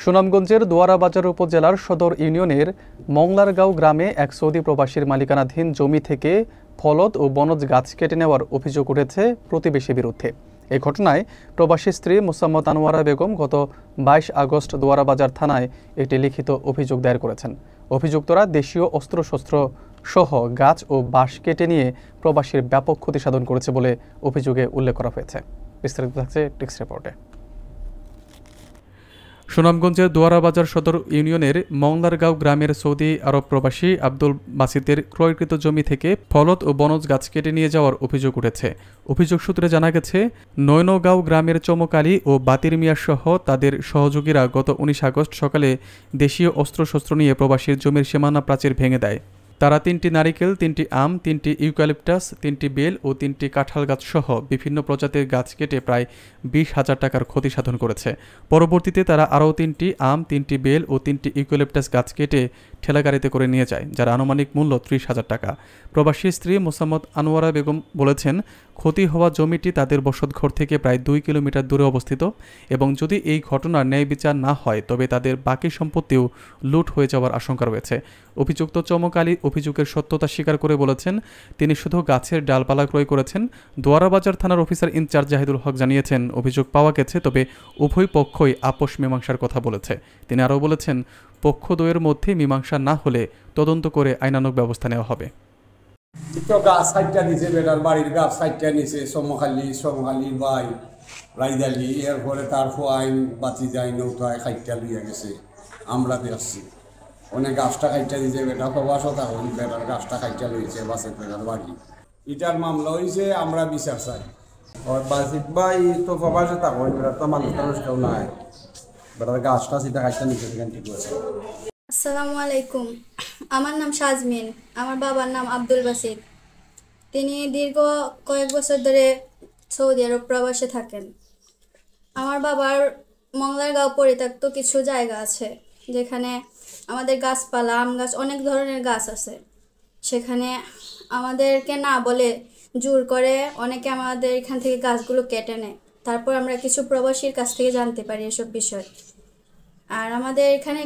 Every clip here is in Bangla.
সুনামগঞ্জের দোয়ারাবাজার উপজেলার সদর ইউনিয়নের মংলারগাঁও গ্রামে এক সৌদি প্রবাসীর মালিকানাধীন জমি থেকে ফলদ ও বনজ গাছ কেটে নেওয়ার অভিযোগ উঠেছে প্রতিবেশীর বিরুদ্ধে। এই ঘটনায় প্রবাসী স্ত্রী মোসাম্মদ আনোয়ারা বেগম গত 22 আগস্ট দোয়ারাবাজার থানায় একটি লিখিত অভিযোগ দায়ের করেছেন। অভিযুক্তরা দেশীয় অস্ত্রশস্ত্র সহ গাছ ও বাঁশ কেটে নিয়ে প্রবাসীর ব্যাপক ক্ষতি সাধন করেছে বলে অভিযোগে উল্লেখ করা হয়েছে। বিস্তারিত থাকছে টেক্সট রিপোর্টে। সুনামগঞ্জের দোয়ারাবাজার সদর ইউনিয়নের মংলারগাঁও গ্রামের সৌদি আরব প্রবাসী আব্দুল বাসিতের ক্রয়কৃত জমি থেকে ফলদ ও বনজ গাছ কেটে নিয়ে যাওয়ার অভিযোগ উঠেছে। অভিযোগ সূত্রে জানা গেছে, নয়নগাঁও গ্রামের চমক আলী ও বাতির মিয়া সহ তাদের সহযোগীরা গত 19 আগস্ট সকালে দেশীয় অস্ত্রশস্ত্র নিয়ে প্রবাসীর জমির সীমানা প্রাচীর ভেঙে দেয়। তারা 3টি নারিকেল, 3টি আম, 3টি ইউক্যালিপটাস, 3টি বেল ও 3টি কাঁঠাল গাছ সহ বিভিন্ন প্রজাতির গাছ কেটে প্রায় 20,000 টাকার ক্ষতি সাধন করেছে। পরবর্তীতে তারা আরও 3টি আম, 3টি বেল ও 3টি ইউক্যালিপটাস গাছ কেটে ঠেলাগাড়িতে করে নিয়ে যায়, যার আনুমানিক মূল্য 30,000 টাকা। প্রবাসী স্ত্রী মোসাম্মদ আনোয়ারা বেগম বলেছেন, ক্ষতি হওয়া জমিটি তাদের বসতঘর থেকে প্রায় 2 কিলোমিটার দূরে অবস্থিত এবং যদি এই ঘটনার ন্যায় বিচার না হয় তবে তাদের বাকি সম্পত্তিও লুট হয়ে যাওয়ার আশঙ্কা রয়েছে। অভিযুক্ত চমক আলী অভিযোগের সত্যতা স্বীকার করে বলেছেন, তিনি শুধু গাছের ডালপালা ক্রয় করেছেন। দোয়ারাবাজার থানার অফিসার ইনচার্জ জাহিদুল হক জানিয়েছেন, অভিযোগ পাওয়া গেছে, তবে উভয় পক্ষই আপোষ মীমাংসার কথা বলেছে। তিনি আরও বলেছেন, পক্ষদ্বয়ের মধ্যে মীমাংসা না হলে তদন্ত করে আইনানুগ ব্যবস্থা নেওয়া হবে। গাছ সাইডটা নিচে বেটার বাড়ির গাছ সাইডটা নিচে সমখালি বাই রাইদালি, এরপরে তার আইন বাঁচি যায় নৌথায় খাইটা লইয়া গেছে। আমরা আসছি অনেক গাছটা খাইটা দিয়েছে, বেটা প্রবাসও তখন বেটার গাছটা খাইটা লইছে বাসের বেটার বাড়ি। এটার মামলা হয়েছে, আমরা বিচার চাই। বাসিত ভাই তো প্রবাসে তখন বেটার তো মানুষ কেউ নাই, বেটার গাছটা সেটা খাইটা নিচে সেখান ঠিক হয়েছে। আসসালামু আলাইকুম, আমার নাম শাজমিন, আমার বাবার নাম আব্দুল বাসিত। তিনি দীর্ঘ কয়েক বছর ধরে সৌদি আরব প্রবাসে থাকেন। আমার বাবার মংলারগাঁও পরিত্যক্ত কিছু জায়গা আছে যেখানে আমাদের গাছপালা, আম গাছ, অনেক ধরনের গাছ আছে। সেখানে আমাদেরকে না বলে জোর করে অনেকে আমাদের এখান থেকে গাছগুলো কেটে নেয়। তারপর আমরা কিছু প্রবাসীর কাছ থেকে জানতে পারি এসব বিষয়। আর আমাদের এখানে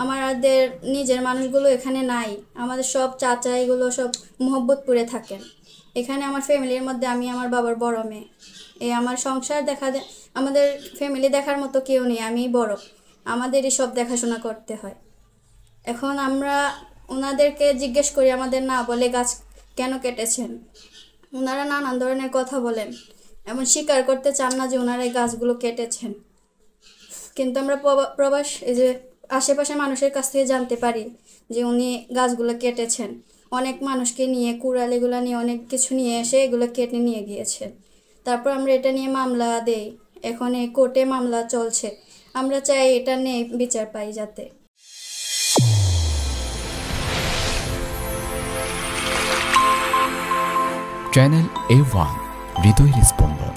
আমাদের নিজের মানুষগুলো এখানে নাই। আমাদের সব চাচা এগুলো সব মোহব্বতপুরে থাকেন। এখানে আমার ফ্যামিলির মধ্যে আমি আমার বাবার বড় মেয়ে। আমার সংসার আমাদের ফ্যামিলি দেখার মতো কেউ নেই, আমি বড়, আমাদেরই সব দেখাশোনা করতে হয়। এখন আমরা ওনাদেরকে জিজ্ঞেস করি, আমাদের না বলে গাছ কেন কেটেছেন। ওনারা নানান ধরনের কথা বলেন, এমন স্বীকার করতে চান না যে ওনারা এই গাছগুলো কেটেছেন। কিন্তু আমরা আশেপাশে মানুষের কাছ থেকে জানতে পারি যে উনি গাছগুলো কেটেছেন। অনেক মানুষকে নিয়ে, কুড়াল এগুলো নিয়ে, অনেক কিছু নিয়ে এসে এগুলো কেটে নিয়ে গিয়েছেন। তারপর আমরা এটা নিয়ে মামলা দেই। এখন এই কোর্টে মামলা চলছে। আমরা চাই এটা নিয়ে বিচার পাই যাতে। চ্যানেল A1 হৃদয়ের স্পন্দন।